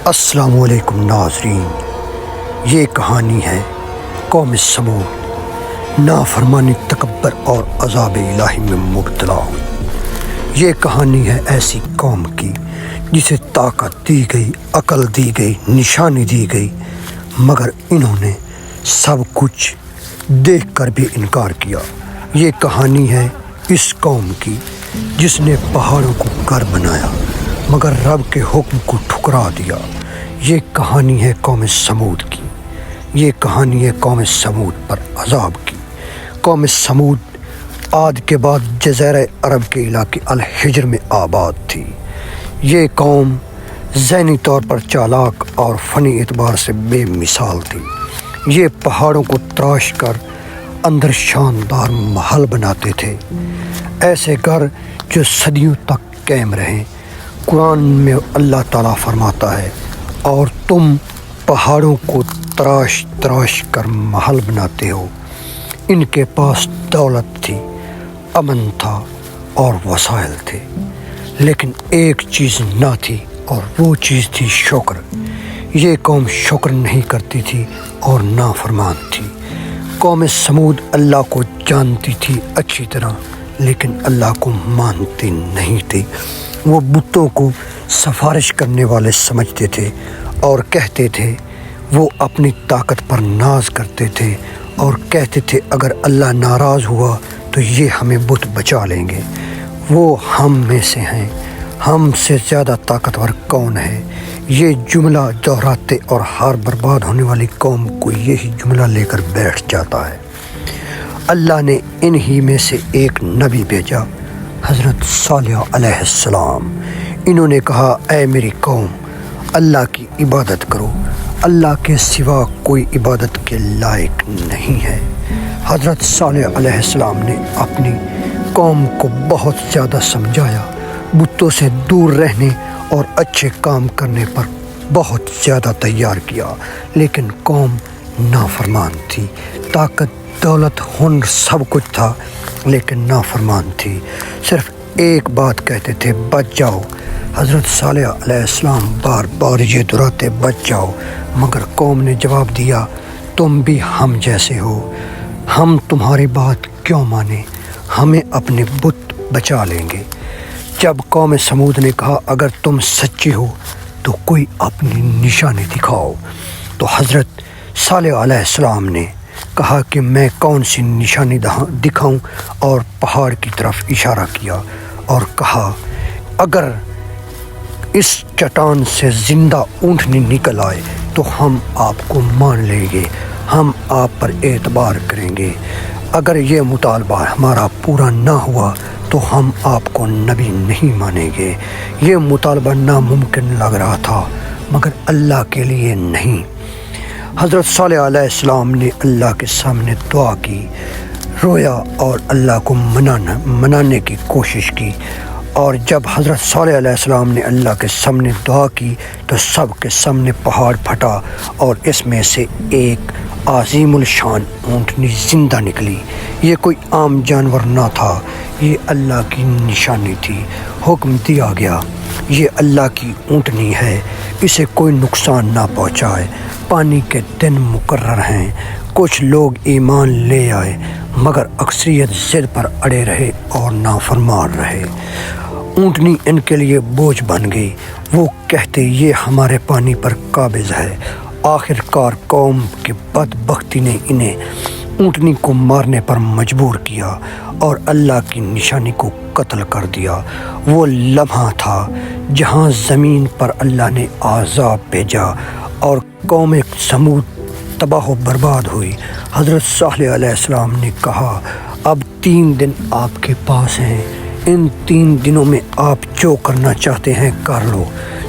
السلام علیکم ناظرین، یہ کہانی ہے قوم سمود، نافرمانی، تکبر اور عذاب الہی میں مبتلا ہوئی۔ یہ کہانی ہے ایسی قوم کی جسے طاقت دی گئی، عقل دی گئی، نشانی دی گئی، مگر انہوں نے سب کچھ دیکھ کر بھی انکار کیا۔ یہ کہانی ہے اس قوم کی جس نے پہاڑوں کو گھر بنایا مگر رب کے حکم کو ٹھکرا دیا۔ یہ کہانی ہے قوم سمود کی، یہ کہانی ہے قوم سمود پر عذاب کی۔ قوم سمود عاد کے بعد جزیرہ عرب کے علاقے الحجر میں آباد تھی۔ یہ قوم ذہنی طور پر چالاک اور فنی اعتبار سے بے مثال تھی۔ یہ پہاڑوں کو تراش کر اندر شاندار محل بناتے تھے، ایسے گھر جو صدیوں تک قائم رہیں۔ قرآن میں اللہ تعالیٰ فرماتا ہے، اور تم پہاڑوں کو تراش تراش کر محل بناتے ہو۔ ان کے پاس دولت تھی، امن تھا اور وسائل تھے، لیکن ایک چیز نہ تھی اور وہ چیز تھی شکر۔ یہ قوم شکر نہیں کرتی تھی اور نافرمان تھی۔ قوم سمود اللہ کو جانتی تھی اچھی طرح، لیکن اللہ کو مانتی نہیں تھی۔ وہ بتوں کو سفارش کرنے والے سمجھتے تھے اور کہتے تھے، وہ اپنی طاقت پر ناز کرتے تھے اور کہتے تھے اگر اللہ ناراض ہوا تو یہ ہمیں بت بچا لیں گے۔ وہ ہم میں سے ہیں، ہم سے زیادہ طاقتور کون ہے؟ یہ جملہ دہراتے اور ہار برباد ہونے والی قوم کو یہی جملہ لے کر بیٹھ جاتا ہے۔ اللہ نے انہی میں سے ایک نبی بھیجا، حضرت صالح علیہ السلام۔ انہوں نے کہا، اے میری قوم، اللہ کی عبادت کرو، اللہ کے سوا کوئی عبادت کے لائق نہیں ہے۔ حضرت صالح علیہ السلام نے اپنی قوم کو بہت زیادہ سمجھایا، بتوں سے دور رہنے اور اچھے کام کرنے پر بہت زیادہ تیار کیا، لیکن قوم نافرمان تھی۔ طاقت، دولت، ہنر سب کچھ تھا، لیکن نافرمان تھی۔ صرف ایک بات کہتے تھے، بچ جاؤ۔ حضرت صالح علیہ السلام بار بار یہ دہراتے، بچ جاؤ، مگر قوم نے جواب دیا، تم بھی ہم جیسے ہو، ہم تمہاری بات کیوں مانیں، ہمیں اپنے بت بچا لیں گے۔ جب قوم سمود نے کہا، اگر تم سچے ہو تو کوئی اپنی نشانی دکھاؤ، تو حضرت صالح علیہ السلام نے کہا کہ میں کون سی نشانی دکھاؤں، اور پہاڑ کی طرف اشارہ کیا اور کہا، اگر اس چٹان سے زندہ اونٹنی نکل آئے تو ہم آپ کو مان لیں گے، ہم آپ پر اعتبار کریں گے۔ اگر یہ مطالبہ ہمارا پورا نہ ہوا تو ہم آپ کو نبی نہیں مانیں گے۔ یہ مطالبہ ناممکن لگ رہا تھا، مگر اللہ کے لیے نہیں۔ حضرت صالح علیہ السلام نے اللہ کے سامنے دعا کی، رویا اور اللہ کو منانے کی کوشش کی، اور جب حضرت صالح علیہ السلام نے اللہ کے سامنے دعا کی تو سب کے سامنے پہاڑ پھٹا اور اس میں سے ایک عظیم الشان اونٹنی زندہ نکلی۔ یہ کوئی عام جانور نہ تھا، یہ اللہ کی نشانی تھی۔ حکم دیا گیا، یہ اللہ کی اونٹنی ہے، اسے کوئی نقصان نہ پہنچائے۔ پانی کے دن مقرر ہیں۔ کچھ لوگ ایمان لے آئے، مگر اکثریت ضد پر اڑے رہے اور نافرمان رہے۔ اونٹنی ان کے لیے بوجھ بن گئی۔ وہ کہتے، یہ ہمارے پانی پر قابض ہے۔ آخر کار قوم کی بدبختی نے انہیں اونٹنی کو مارنے پر مجبور کیا اور اللہ کی نشانی کو قتل کر دیا۔ وہ لمحہ تھا جہاں زمین پر اللہ نے عذاب بھیجا اور قوم سمود تباہ و برباد ہوئی۔ حضرت صالح علیہ السلام نے کہا، اب 3 دن آپ کے پاس ہیں، ان 3 دنوں میں آپ جو کرنا چاہتے ہیں کر لو،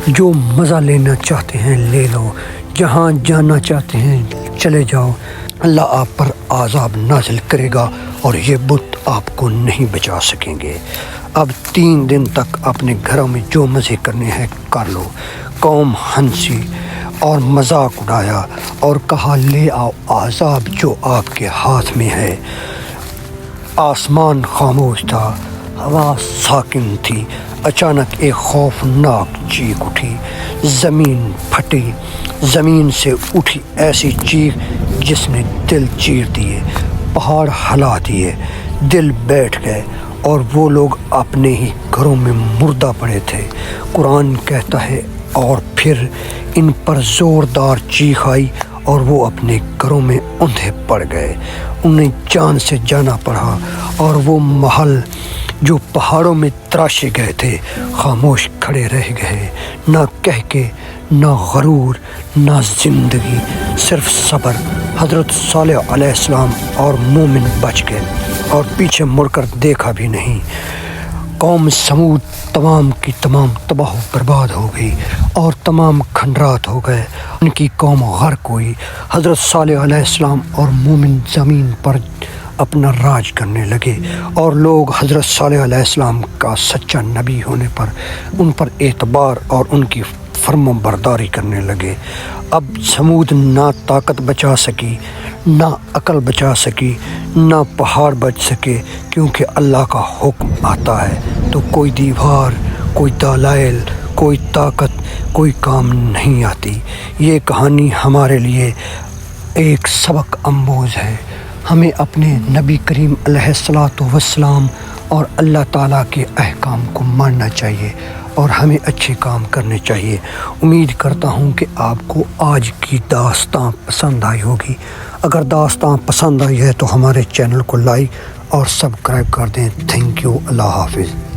جو مزہ لینا چاہتے ہیں لے لو، جہاں جانا چاہتے ہیں چلے جاؤ۔ اللہ آپ پر عذاب نازل کرے گا اور یہ بت آپ کو نہیں بچا سکیں گے۔ اب 3 دن تک اپنے گھروں میں جو مزے کرنے ہیں کر لو۔ قوم ہنسی اور مذاق اڑایا اور کہا، لے آؤ عذاب جو آپ کے ہاتھ میں ہے۔ آسمان خاموش تھا، ہوا ساکن تھی۔ اچانک ایک خوفناک چیخ اٹھی، زمین پھٹی، زمین سے اٹھی ایسی چیخ جس نے دل چیر دیے، پہاڑ ہلا دیے، دل بیٹھ گئے اور وہ لوگ اپنے ہی گھروں میں مردہ پڑے تھے۔ قرآن کہتا ہے اور پھر ان پر زوردار چیخ آئی اور وہ اپنے گھروں میں اندھے پڑ گئے، انہیں جان سے جانا پڑا، اور وہ محل جو پہاڑوں میں تراشے گئے تھے خاموش کھڑے رہ گئے، نہ کہہ کے، نہ غرور، نہ زندگی، صرف صبر۔ حضرت صالح علیہ السلام اور مومن بچ گئے اور پیچھے مڑ کر دیکھا بھی نہیں۔ قوم سمود تمام کی تمام تباہ و برباد ہو گئی اور تمام کھنڈرات ہو گئے، ان کی قوم غرق ہوئی۔ حضرت صالح علیہ السلام اور مومن زمین پر اپنا راج کرنے لگے اور لوگ حضرت صالح علیہ السلام کا سچا نبی ہونے پر ان پر اعتبار اور ان کی فرم برداری کرنے لگے۔ اب سمود نہ طاقت بچا سکی، نہ عقل بچا سکی، نہ پہاڑ بچ سکے، کیونکہ اللہ کا حکم آتا ہے تو کوئی دیوار، کوئی دلائل، کوئی طاقت، کوئی کام نہیں آتی۔ یہ کہانی ہمارے لیے ایک سبق آموز ہے۔ ہمیں اپنے نبی کریم علیہ الصلاۃ والسلام اور اللہ تعالیٰ کے احکام کو ماننا چاہیے اور ہمیں اچھے کام کرنے چاہیے۔ امید کرتا ہوں کہ آپ کو آج کی داستان پسند آئی ہوگی۔ اگر داستان پسند آئی ہے تو ہمارے چینل کو لائک اور سبسکرائب کر دیں۔ تھینک یو، اللہ حافظ۔